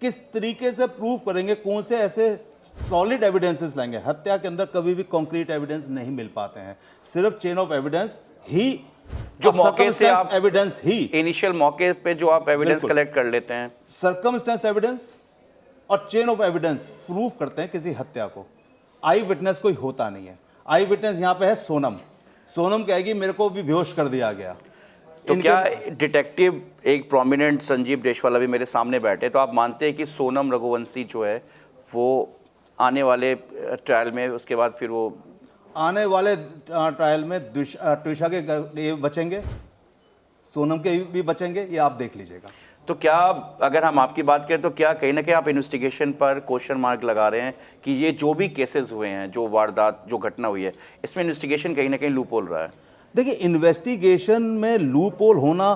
किस तरीके से प्रूव करेंगे? कौन से ऐसे सॉलिड एविडेंसेस लाएंगे? हत्या के अंदर कभी भी कॉन्क्रीट एविडेंस नहीं मिल पाते हैं, सिर्फ चेन ऑफ एविडेंस ही, जो मौके से आप एविडेंस ही, इनिशियल मौके पे जो आप एविडेंस बिल्कुल। कलेक्ट कर लेते हैं, सर्कमस्टेंस एविडेंस और चेन ऑफ एविडेंस प्रूफ करते हैं किसी हत्या को। आई विटनेस कोई होता नहीं है। आई विटनेस यहाँ पे है सोनम। सोनम कहेगी मेरे को भी बेहोश कर दिया गया। तो क्या डिटेक्टिव एक प्रोमिनेंट संजीव देशवाला भी मेरे सामने बैठे, तो आप मानते हैं कि सोनम रघुवंशी जो है वो आने वाले ट्रायल में, उसके बाद फिर वो आने वाले ट्रायल में ट्विशा के ये बचेंगे, सोनम के भी बचेंगे, ये आप देख लीजिएगा। तो क्या, अगर हम आपकी बात करें तो क्या कहीं ना कहीं आप इन्वेस्टिगेशन पर क्वेश्चन मार्क लगा रहे हैं कि ये जो भी केसेस हुए हैं, जो वारदात, जो घटना हुई है, इसमें इन्वेस्टिगेशन कहीं ना कहीं लूप होल रहा है? देखिए, इन्वेस्टिगेशन में लूप होल होना,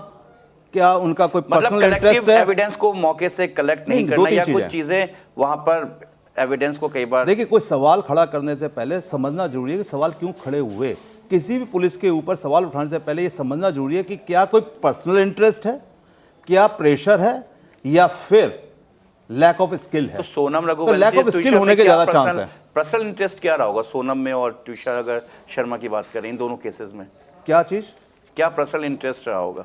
क्या उनका कोई मतलब पर्सनल इंटरेस्ट कलेक्टिव है? एविडेंस को मौके से कलेक्ट नहीं नहीं, करना, 2-3 या चीजें कुछ चीजें वहां पर एविडेंस को कई बार, देखिए, कोई सवाल खड़ा करने से पहले समझना जरूरी है कि सवाल क्यों खड़े हुए। किसी भी पुलिस के ऊपर सवाल उठाने से पहले ये समझना जरूरी है कि क्या कोई पर्सनल इंटरेस्ट है, क्या प्रेशर है, या फिर लैक ऑफ स्किल है। तो सोनम तो रघुवंशी, लैक ऑफ स्किल होने के ज्यादा चांस है। पर्सनल इंटरेस्ट क्या रहा होगा सोनम में और ट्विशा, अगर शर्मा की बात करें, इन दोनों केसेस में क्या चीज, क्या पर्सनल इंटरेस्ट रहा होगा?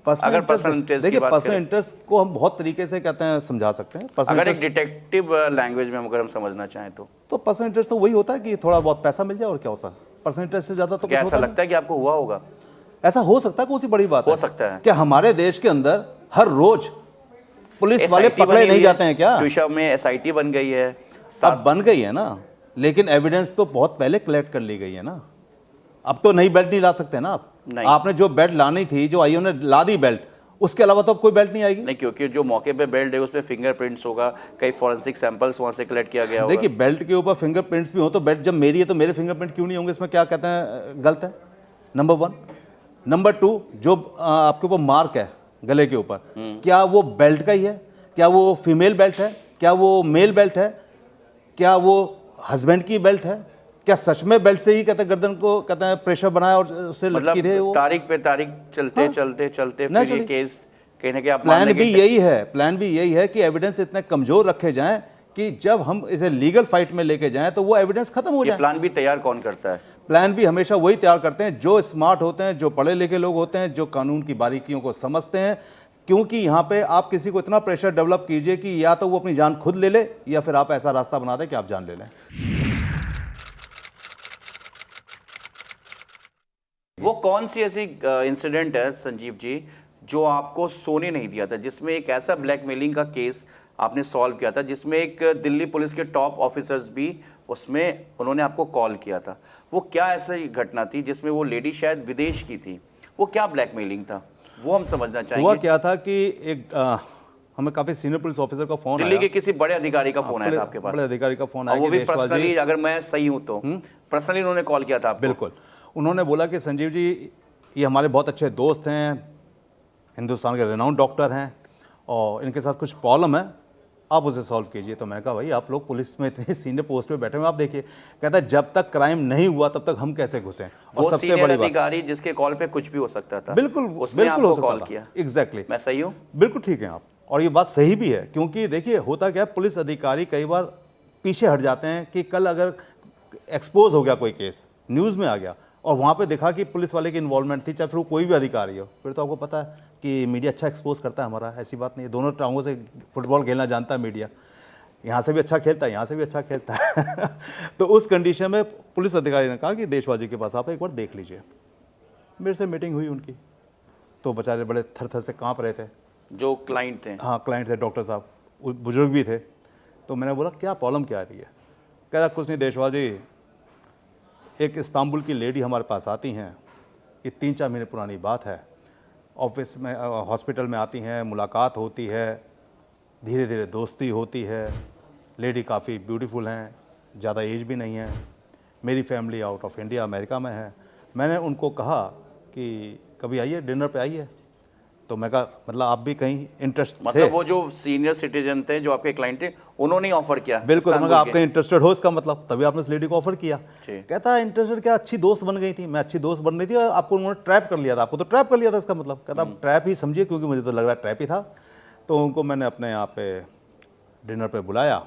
पर्सनल अगर पर्सनल इंटरेस्ट की देखिए, बात पर्सनल करें, इंटरेस्ट को हम बहुत तरीके से कहते हैं, समझा सकते हैं। अगर एक डिटेक्टिव लैंग्वेज में अगर हम समझना चाहें तो पर्सनल इंटरेस्ट तो वही होता है कि थोड़ा बहुत पैसा मिल जाए, और क्या होता है। पर्सनल इंटरेस्ट से ज्यादा तो क्या कुछ ऐसा होता लगता है कि आपको हुआ होगा? नहीं। ऐसा हो सकता है, कौन सी बड़ी बात हो सकता है। क्या हमारे देश के अंदर हर रोज पुलिस वाले SIT पकड़े बनी नहीं हुई जाते हैं क्या? ट्विशा में SIT बन गई है, अब बन गई है ना, लेकिन एविडेंस तो बहुत पहले कलेक्ट कर ली गई है ना। अब तो नई बेल्ट नहीं ला सकते ना आप। नहीं। आपने जो बेल्ट लानी थी, जो आईओ ने ला दी बेल्ट, उसके अलावा तो अब कोई बेल्ट नहीं आएगी। नहीं, क्योंकि जो मौके पे बेल्ट है उसमें फिंगरप्रिंट्स होगा, कई फॉरेंसिक सैंपल्स वहां से कलेक्ट किया गया होगा। देखिए, बेल्ट के ऊपर फिंगरप्रिंट्स भी हो तो बेल्ट जब मेरी है तो मेरे फिंगरप्रिंट क्यों नहीं होंगे? इसमें क्या कहते हैं गलत है? नंबर 1। नंबर 2, जो आपके ऊपर मार्क है गले के ऊपर, क्या वो बेल्ट का ही है, क्या वो फीमेल बेल्ट है, क्या वो मेल बेल्ट है, क्या वो हस्बैंड की बेल्ट है, क्या सच में बेल्ट से ही कहते हैं गर्दन को कहते हैं प्रेशर बनाया और उससे लटकी थे वो। तारीख पे तारीख चलते हाँ। चलते चलते फिर Naturally। ये केस कहीं ना कहीं आप प्लान मानने भी के यही है, प्लान भी यही है कि एविडेंस इतने कमजोर रखे जाएं कि जब हम इसे लीगल फाइट में लेके जाएं तो वो एविडेंस खत्म हो ये जाए। प्लान भी तैयार कौन करता है? प्लान भी हमेशा वही तैयार करते हैं जो स्मार्ट होते हैं, जो पढ़े लिखे लोग होते हैं, जो कानून की बारीकियों को समझते हैं। क्योंकि यहाँ पे आप किसी को इतना प्रेशर डेवलप कीजिए कि या तो वो अपनी जान खुद ले ले या फिर आप ऐसा रास्ता बना दें कि आप जान ले लें। वो कौन सी ऐसी इंसिडेंट है संजीव जी जो आपको सोने नहीं दिया था, जिसमें एक ऐसा ब्लैकमेलिंग का केस आपने सॉल्व किया था जिसमें एक दिल्ली पुलिस के टॉप ऑफिसर्स भी उसमें उन्होंने आपको कॉल किया था? वो क्या ऐसी घटना थी जिसमें वो लेडी शायद विदेश की थी? वो क्या ब्लैकमेलिंग था वो हम समझना हुआ चाहेंगे। क्या था कि एक हमें काफी सीनियर पुलिस ऑफिसर का फोन दिल्ली आया। के किसी बड़े अधिकारी का फोन आया था आपके पास? बड़े अधिकारी का फोन और आया वो कि भी देशपाल पर्सनली, जी, अगर मैं सही हूं तो पर्सनली उन्होंने कॉल किया था आपको? बिल्कुल, उन्होंने बोला कि संजीव जी ये हमारे बहुत अच्छे दोस्त हैं, हिंदुस्तान के रेनाउंड डॉक्टर हैं और इनके साथ कुछ प्रॉब्लम है, आप उसे सॉल्व कीजिए। तो मैंने कहा भाई आप लोग पुलिस में इतने सीनियर पोस्ट पे बैठे हुए, आप देखिए। कहता है जब तक क्राइम नहीं हुआ तब तक हम कैसे घुसें। वो और सबसे सीनियर बड़ी बात, अधिकारी जिसके कॉल पे कुछ भी हो सकता था, बिल्कुल उसने बिल्कुल हो आपको सकता कॉल था। किया। एग्जैक्टली, मैं सही हूँ? बिल्कुल ठीक है आप, और ये बात सही भी है। क्योंकि देखिए होता क्या है, पुलिस अधिकारी कई बार पीछे हट जाते हैं कि कल अगर एक्सपोज हो गया कोई केस, न्यूज़ में आ गया और वहाँ पे देखा कि पुलिस वाले की इन्वॉल्वमेंट थी, चाहे फिर वो कोई भी अधिकारी हो, फिर तो आपको पता है कि मीडिया अच्छा एक्सपोज करता है हमारा। ऐसी बात नहीं है, दोनों टांगों से फुटबॉल खेलना जानता है मीडिया, यहाँ से भी अच्छा खेलता है, यहाँ से भी अच्छा खेलता है। तो उस कंडीशन में पुलिस अधिकारी ने कहा कि देशपाल जी के पास आप एक बार देख लीजिए। मेरे से मीटिंग हुई उनकी, तो बेचारे बड़े थर थर से काँप रहे थे। जो क्लाइंट थे? हाँ, क्लाइंट थे, डॉक्टर साहब, बुजुर्ग भी थे। तो मैंने बोला क्या प्रॉब्लम क्या आ रही है? कह रहा कुछ नहीं देशपाल जी, एक इस्तांबुल की लेडी हमारे पास आती हैं, ये 3-4 महीने पुरानी बात है, ऑफिस में हॉस्पिटल में आती हैं, मुलाकात होती है, धीरे धीरे दोस्ती होती है। लेडी काफ़ी ब्यूटीफुल हैं, ज़्यादा एज भी नहीं है, मेरी family out of India America में है। मैंने उनको कहा कि कभी आइए, डिनर पे आइए। तो मैं कहा मतलब आप भी कहीं इंटरेस्ट थे? मतलब वो जो सीनियर सिटीजन थे, जो आपके क्लाइंट थे, उन्होंने ही ऑफर किया? बिल्कुल, मैं इस्तांबुल कहा आप के? कहीं इंटरेस्टेड हो इसका मतलब, तभी आपने उस लेडी को ऑफर किया। ठीक। कहता है इंटरेस्टेड क्या, अच्छी दोस्त बन गई थी। मैं अच्छी दोस्त बन रही थी और आपको उन्होंने ट्रैप कर लिया था, आपको तो ट्रैप कर लिया था इसका मतलब। कहता आप ट्रैप ही समझिए, क्योंकि मुझे तो लग रहा है ट्रैप ही था। तो उनको मैंने अपने यहाँ पे डिनर पे बुलाया।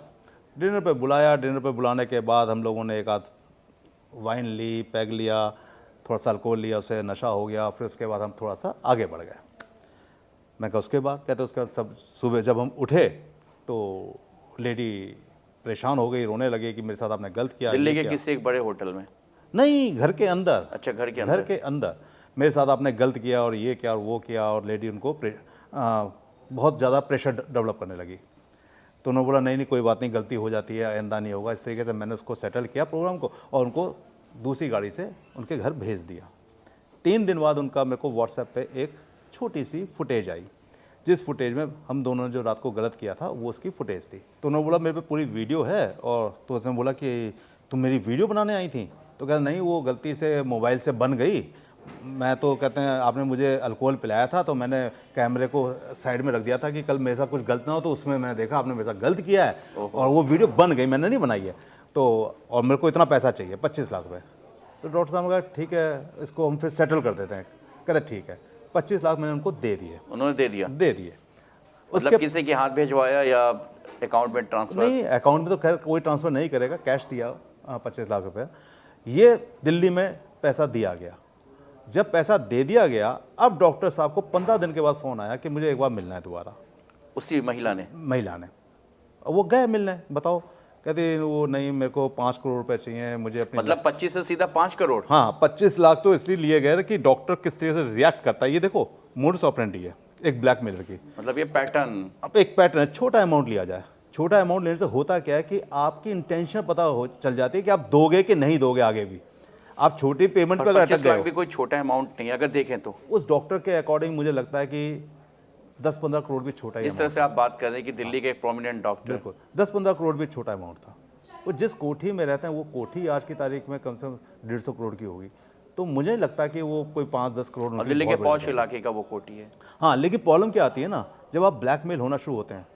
डिनर पे बुलाने के बाद हम लोगों ने एक आध वाइन ली, पैग लिया, थोड़ा सा अल्कोहल लिया, उससे नशा हो गया। फिर उसके बाद हम थोड़ा सा आगे बढ़ गए। मैं कहा उसके बाद? कहते उसके बाद सब सुबह जब हम उठे तो लेडी परेशान हो गई, रोने लगी कि मेरे साथ आपने गलत किया। दिल्ली ये के किया। किसी एक बड़े होटल में? नहीं, घर के अंदर। अच्छा, घर के घर अंदर। के अंदर मेरे साथ आपने गलत किया और ये किया और वो किया, और लेडी उनको बहुत ज़्यादा प्रेशर डेवलप करने लगी। तो उन्होंने बोला नहीं कोई बात नहीं, गलती हो जाती है, आइंदा नहीं होगा। इस तरीके से मैंने उसको सेटल किया प्रोग्राम को और उनको दूसरी गाड़ी से उनके घर भेज दिया। 3 दिन बाद उनका मेरे को व्हाट्सएप पे एक छोटी सी फुटेज आई, जिस फुटेज में हम दोनों ने जो रात को गलत किया था वो उसकी फुटेज थी। तो उन्होंने बोला मेरे पे पूरी वीडियो है। और तो उसने बोला कि तुम मेरी वीडियो बनाने आई थी? तो कहता नहीं, वो गलती से मोबाइल से बन गई। मैं तो कहते हैं आपने मुझे अल्कोहल पिलाया था तो मैंने कैमरे को साइड में रख दिया था कि कल मेरे साथ कुछ गलत ना हो, तो उसमें मैंने देखा आपने मेरे साथ गलत किया है और वो वीडियो बन गई, मैंने नहीं बनाई है। तो और मेरे को इतना पैसा चाहिए, 25 लाख रुपये। तो डॉक्टर साहब ने कहा ठीक है, इसको हम फिर सेटल कर देते हैं। कहते ठीक है। 25 लाख मैंने उनको दे दिए। उन्होंने दे दिया? दे दिए। मतलब किसी के हाथ भेजवाया या अकाउंट में ट्रांसफर? नहीं, अकाउंट में तो खैर कोई ट्रांसफ़र नहीं करेगा, कैश दिया 25 लाख रुपए। ये दिल्ली में पैसा दिया गया। जब पैसा दे दिया गया, अब डॉक्टर साहब को 15 दिन के बाद फ़ोन आया कि मुझे एक बार मिलना है दोबारा। उसी महिला ने? महिला ने। वो गए मिलने, बताओ, कहते वो नहीं मेरे को 5 करोड़ रुपए चाहिए मुझे अपनी। मतलब 25 से सीधा 5 करोड़? हाँ, 25 लाख तो इसलिए लिए गए कि डॉक्टर किस तरीके से रिएक्ट करता है। ये देखो मोडस ऑपरेंडी है एक ब्लैकमेलर की। मतलब ये पैटर्न? अब एक पैटर्न है, छोटा अमाउंट लिया जाए। छोटा अमाउंट लेने से होता क्या है कि आपकी इंटेंशन पता हो चल जाती है कि आप दोगे कि नहीं दोगे। आगे भी आप छोटी पेमेंट पर अगर अटक 25 लाख गए भी कोई छोटा अमाउंट नहीं है अगर देखें तो। उस डॉक्टर के अकॉर्डिंग मुझे लगता है कि 10-15 करोड़ भी छोटा ही इस तरह से आप बात कर रहे हैं कि दिल्ली के एक प्रोमिनेंट डॉक्टर। बिल्कुल 10-15 करोड़ भी छोटा अमाउंट था। वो जिस कोठी में रहते हैं वो कोठी आज की तारीख में कम से कम 150 करोड़ की होगी। तो मुझे नहीं लगता कि वो कोई 5-10 करोड़ और उनके दिल्ली के बहुत बड़ी पॉश रकम है। इलाके का वो कोटी है। हाँ, लेकिन प्रॉब्लम क्या आती है ना, जब आप ब्लैकमेल होना शुरू होते हैं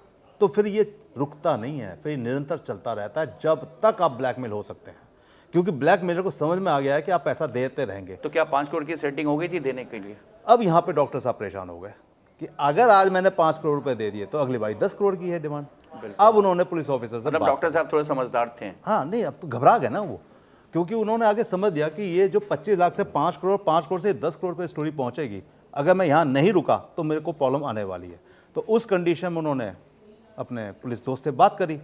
तो फिर ये रुकता नहीं है, फिर ये निरंतर चलता रहता है जब तक आप ब्लैकमेल हो सकते हैं, क्योंकि ब्लैकमेलर को समझ में आ गया है कि आप पैसा देते रहेंगे। तो क्या 5 करोड़ की सेटिंग हो गई थी देने के लिए? अब यहाँ पे डॉक्टर साहब परेशान हो गए कि अगर आज मैंने 5 करोड़ रुपए दे दिए तो अगली बारी 10 करोड़ की है डिमांड। अब उन्होंने पुलिस ऑफिसर से मतलब बात डॉक्टर साहब थोड़े समझदार थे। हाँ नहीं, अब तो घबरा गए ना वो, क्योंकि उन्होंने आगे समझ दिया कि ये जो 25 लाख से 5 करोड़, 5 करोड़ से 10 करोड़ पे स्टोरी पहुंचेगी, अगर मैं यहाँ नहीं रुका तो मेरे को प्रॉब्लम आने वाली है। तो उस कंडीशन में उन्होंने अपने पुलिस दोस्त से बात करी,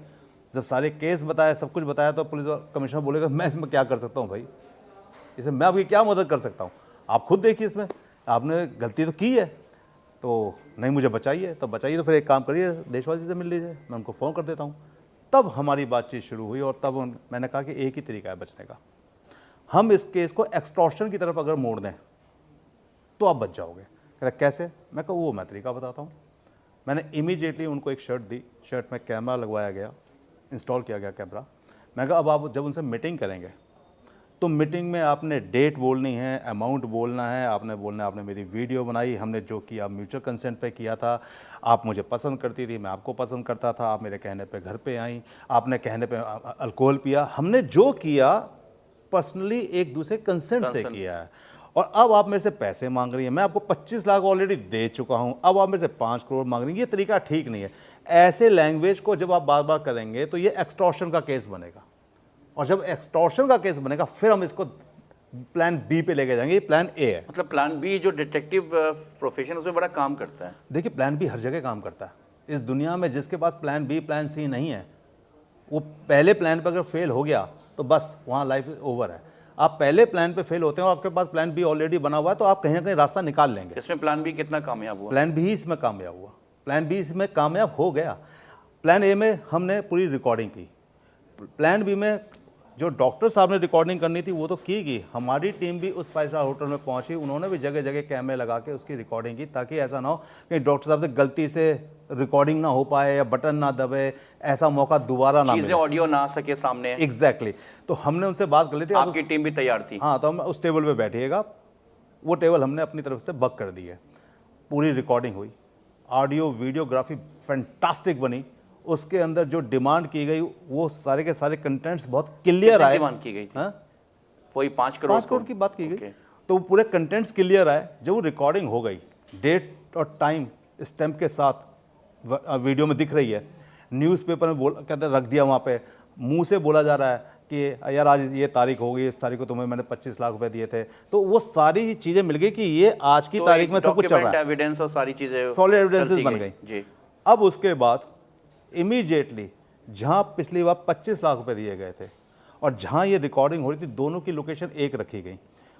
जब सारे केस बताया, सब कुछ बताया, तो पुलिस कमिश्नर बोलेगा मैं इसमें क्या कर सकता हूँ भाई, इसे मैं आपकी क्या मदद कर सकता हूँ, आप खुद देखिए इसमें आपने गलती तो की है, तो नहीं मुझे बचाइए। तो बचाइए तो फिर एक काम करिए, देशवासी से मिल लीजिए, मैं उनको फ़ोन कर देता हूँ। तब हमारी बातचीत शुरू हुई और तब मैंने कहा कि एक ही तरीका है बचने का, हम इस केस को एक्सटॉर्शन की तरफ अगर मोड़ दें तो आप बच जाओगे। कह रहे कैसे? मैं कहा वो मैं तरीका बताता हूँ। मैंने इमीडिएटली उनको एक शर्ट दी, शर्ट में कैमरा लगवाया गया, इंस्टॉल किया गया कैमरा। मैं कहा अब आप जब उनसे मीटिंग करेंगे तो मीटिंग में आपने डेट बोलनी है, अमाउंट बोलना है, आपने बोलना है आपने मेरी वीडियो बनाई, हमने जो किया म्यूचुअल कंसेंट पे किया था, आप मुझे पसंद करती थी, मैं आपको पसंद करता था, आप मेरे कहने पे घर पे आई, आपने कहने पे अल्कोहल पिया, हमने जो किया पर्सनली एक दूसरे कंसेंट से किया है। और अब आप मेरे से पैसे मांग रही हैं, मैं आपको 25 लाख ऑलरेडी दे चुका हूं, अब आप मेरे से 5 करोड़ मांग रही हैं, ये तरीका ठीक नहीं है। ऐसे लैंग्वेज को जब आप बार बार करेंगे तो ये एक्सटॉर्शन का केस बनेगा, और जब एक्सटॉर्शन का केस बनेगा फिर हम इसको प्लान बी पे लेके जाएंगे। ये प्लान ए है। मतलब प्लान बी जो डिटेक्टिव प्रोफेशन उसमें बड़ा काम करता है। देखिए प्लान बी हर जगह काम करता है इस दुनिया में, जिसके पास प्लान बी प्लान सी नहीं है वो पहले प्लान पे अगर फेल हो गया तो बस वहाँ लाइफ ओवर है। आप पहले प्लान पे फेल होते हैं और आपके पास प्लान बी ऑलरेडी बना हुआ है तो आप कहीं ना कहीं रास्ता निकाल लेंगे। इसमें प्लान बी कितना कामयाब हुआ? प्लान बी ही इसमें कामयाब हुआ, प्लान बी इसमें कामयाब हो गया। प्लान ए में हमने पूरी रिकॉर्डिंग की, प्लान बी में जो डॉक्टर साहब ने रिकॉर्डिंग करनी थी वो तो की गई, हमारी टीम भी उस 5 स्टार होटल में पहुंची, उन्होंने भी जगह जगह कैमरे लगा के उसकी रिकॉर्डिंग की, ताकि ऐसा ना हो कि डॉक्टर साहब से गलती से रिकॉर्डिंग ना हो पाए या बटन ना दबे, ऐसा मौका दोबारा ना मिले, चीजें ऑडियो ना आ सके सामने। एग्जैक्टली। तो हमने उनसे बात कर ली थी, आपकी टीम भी तैयार थी? हाँ, तो हम उस टेबल पे बैठिएगा, वो टेबल हमने अपनी तरफ से बुक कर दी है, पूरी रिकॉर्डिंग हुई, ऑडियो वीडियोग्राफी फैंटास्टिक बनी, उसके अंदर जो डिमांड की गई वो सारे के सारे कंटेंट्स बहुत क्लियर आए। डिमांड की गई थी? हाँ, वही 5 करोड़ 5 करोड़ की बात की गई। Okay. तो पूरे कंटेंट्स क्लियर आए। जब वो रिकॉर्डिंग हो गई, डेट और टाइम स्टैम्प के साथ वीडियो में दिख रही है, न्यूज़पेपर में बोल कहते रख दिया, वहाँ पे मुंह से बोला जा रहा है कि यार आज ये तारीख हो गई, इस तारीख को तुम्हें मैंने 25 लाख रुपए दिए थे, तो वो सारी चीज़ें मिल गई कि ये आज की तारीख में सब कुछ चल रहा है, एविडेंस और सारी चीजें सॉलिड एविडेंसेस चलती बन गई जी। अब उसके बाद इमीडिएटली जहां पिछली बार 25 लाख रुपए दिए गए थे और जहां ये रिकॉर्डिंग हो रही थी, दोनों की लोकेशन एक रखी गई।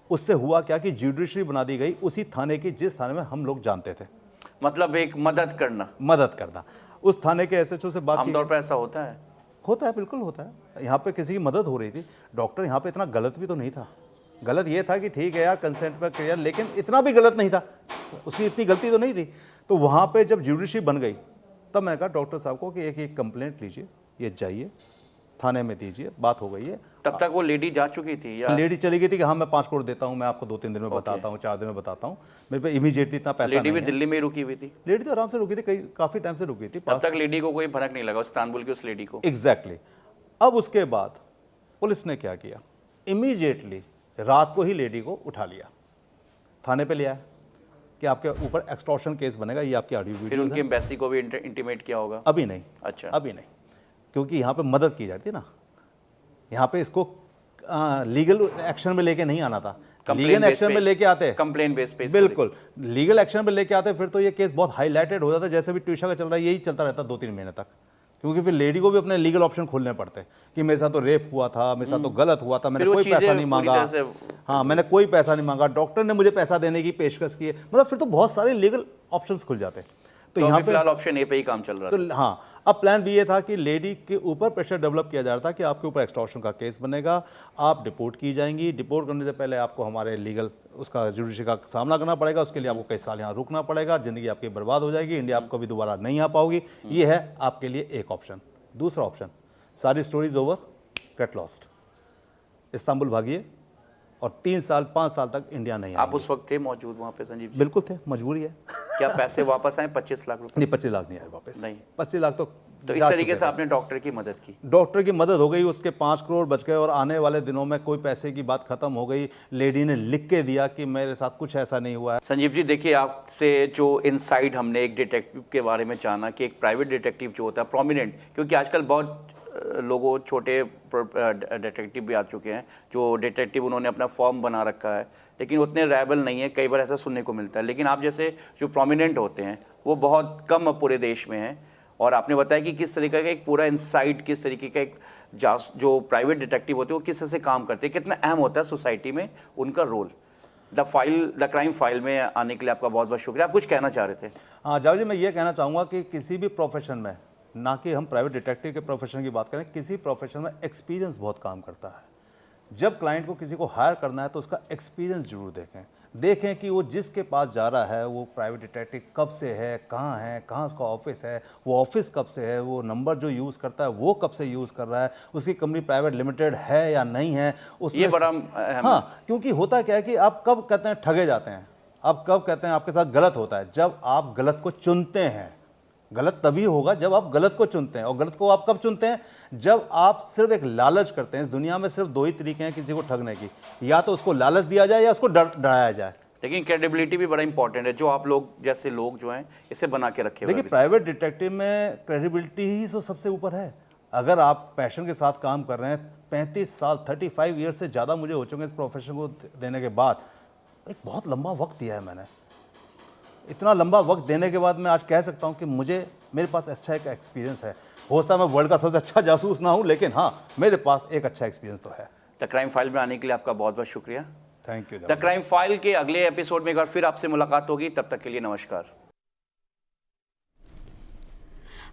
उससे हुआ क्या कि जुडिशरी बना दी गई उसी थाने की जिस थाने में हम लोग जानते थे। मतलब एक मदद करना। उस थाने के एसएचओ से बात की। आमतौर पर ऐसा होता है? होता है, बिल्कुल होता है। यहाँ पे किसी की मदद हो रही थी, डॉक्टर यहाँ पे इतना गलत भी तो नहीं था। गलत ये था कि ठीक है यार कंसेंट पर क्लियर, लेकिन इतना भी गलत नहीं था, उसकी इतनी गलती तो नहीं थी। तो वहाँ पे जब जुडिशरी बन गई तब मैंने कहा डॉक्टर साहब को कि एक कंप्लेंट लीजिए, ये जाइए थाने में दीजिए, बात हो गई है। तब तक वो लेडी जा चुकी थी या? लेडी चली गई थी कि हाँ मैं 5 करोड़ देता हूँ, मैं आपको 2-3 दिन में बताता हूँ, 4 दिन में बताता हूँ, मेरे पे इमीडिएटली इतना पैसा लेडी नहीं भी है। दिल्ली में ही रुकी हुई थी? लेडी तो आराम से रुकी थी, काफ़ी टाइम से रुकी थी। तब तक लेडी को कोई फर्क नहीं लगा, इस्तांबुल की उस लेडी को? एग्जैक्टली। अब उसके बाद पुलिस ने क्या किया, इमीडिएटली रात को ही लेडी को उठा लिया, थाने पे ले आया कि आपके ऊपर एक्सटॉर्शन केस बनेगा, ये आपकी ऑडियो फिर वीडियो उनकी एम्बेसी को भी इंटीमेट किया होगा? अभी नहीं। अच्छा। अभी नहीं, क्योंकि यहाँ पे मदद की जाती है ना, यहाँ पे इसको लीगल एक्शन में लेके नहीं आना था। लीगल एक्शन में लेके आते, कंप्लेन बेस पे, बिल्कुल लीगल एक्शन में लेके आते, फिर तो ये केस बहुत हाईलाइटेड हो जाता है। जैसे भी ट्यूशा का चल रहा है, यही चलता रहता 2-3 महीने तक, क्योंकि फिर लेडी को भी अपने लीगल ऑप्शन खोलने पड़ते हैं कि मेरे साथ तो रेप हुआ था, मेरे साथ तो गलत हुआ था, मैंने कोई पैसा नहीं मांगा। हाँ, मैंने कोई पैसा नहीं मांगा, डॉक्टर ने मुझे पैसा देने की पेशकश की है, मतलब फिर तो बहुत सारे लीगल ऑप्शंस खुल जाते हैं। तो यहाँ पे फिलहाल ऑप्शन ए पे ही काम चल रहा तो हाँ, अब प्लान बी ये था कि लेडी के ऊपर प्रेशर डेवलप किया जा रहा था कि आपके ऊपर एक्सटॉर्शन का केस बनेगा, आप डिपोर्ट की जाएंगी, डिपोर्ट करने से पहले आपको हमारे लीगल उसका जुडिशरी का सामना करना पड़ेगा, उसके लिए आपको कई साल यहाँ रुकना पड़ेगा, ज़िंदगी आपकी बर्बाद हो जाएगी, इंडिया आप कभी दोबारा नहीं आ पाओगी। ये है आपके लिए एक ऑप्शन। दूसरा ऑप्शन, सारी stories over, get lost, Istanbul भागिए और 3 साल 5 साल तक इंडिया नहीं आप आएंगे। उस वक्त थे मौजूद वहाँ पे संजीव जी? बिल्कुल थे, मजबूरी है। क्या पैसे वापस आए 25 लाख रुपए? नहीं, 25 लाख नहीं आए वापस। नहीं। 25 लाख तो इस जा तरीके चुके से थे। आपने डॉक्टर की मदद की। डॉक्टर की मदद हो गई, उसके 5 करोड़ बच गए और आने वाले दिनों में कोई पैसे की बात खत्म हो गई। लेडी ने लिख के दिया कि मेरे साथ कुछ ऐसा नहीं हुआ है। संजीव जी देखिए, आपसे जो इनसाइड हमने एक डिटेक्टिव के बारे में जाना कि एक प्राइवेट डिटेक्टिव जो होता है प्रोमिनेंट, क्योंकि आजकल बहुत लोगों छोटे डिटेक्टिव भी आ चुके हैं जो डिटेक्टिव उन्होंने अपना फॉर्म बना रखा है लेकिन उतने रेबल नहीं है, कई बार ऐसा सुनने को मिलता है। लेकिन आप जैसे जो प्रोमिनेंट होते हैं वो बहुत कम पूरे देश में हैं और आपने बताया कि किस तरीके का एक पूरा इनसाइड, किस तरीके का एक जो प्राइवेट डिटेक्टिव होते हैं वो किस तरह से काम करते हैं, कितना अहम होता है सोसाइटी में उनका रोल। द क्राइम फाइल में आने के लिए आपका बहुत बहुत शुक्रिया। आप कुछ कहना चाह रहे थे? हाँ जावेद जी, मैं ये कहना चाहूँगा कि किसी भी प्रोफेशन में, ना कि हम प्राइवेट डिटेक्टिव के प्रोफेशन की बात करें, किसी प्रोफेशन में एक्सपीरियंस बहुत काम करता है। जब क्लाइंट को किसी को हायर करना है तो उसका एक्सपीरियंस जरूर देखें कि वो जिसके पास जा रहा है वो प्राइवेट डिटेक्टिव कब से है, कहाँ उसका ऑफिस है, वो ऑफिस कब से है, वो नंबर जो यूज़ करता है वो कब से यूज़ कर रहा है, उसकी कंपनी प्राइवेट लिमिटेड है या नहीं है, उसमें ये बड़ा अहम। हाँ, क्योंकि होता क्या है कि आप कब कहते हैं ठगे जाते हैं, आप कब कहते हैं आपके साथ गलत होता है, जब आप गलत को चुनते हैं। गलत तभी होगा जब आप गलत को चुनते हैं। और गलत को आप कब चुनते हैं? जब आप सिर्फ एक लालच करते हैं। इस दुनिया में सिर्फ 2 ही तरीके हैं किसी को ठगने की, या तो उसको लालच दिया जाए या उसको डराया जाए। लेकिन क्रेडिबिलिटी भी बड़ा इंपॉर्टेंट है, जो आप लोग जैसे लोग जो हैं इसे बना के रखे हुए देखिए, प्राइवेट डिटेक्टिव में क्रेडिबिलिटी ही तो सबसे ऊपर है। अगर आप पैशन के साथ काम कर रहे हैं, 35 साल 35 ईयर से ज़्यादा मुझे हो चुके इस प्रोफेशन को देने के बाद, एक बहुत लंबा वक्त दिया है मैंने। इतना लंबा वक्त देने के बाद मैं आज कह सकता हूं कि मेरे पास अच्छा एक एक्सपीरियंस है। हो सकता है मैं वर्ल्ड का सबसे अच्छा जासूस ना हूं, लेकिन हाँ, मेरे पास एक अच्छा एक्सपीरियंस तो है। द क्राइम फाइल में आने के लिए आपका बहुत बहुत शुक्रिया। Thank you. The crime file के अगले एपिसोड में एक बार फिर आपसे मुलाकात होगी, तब तक के लिए नमस्कार।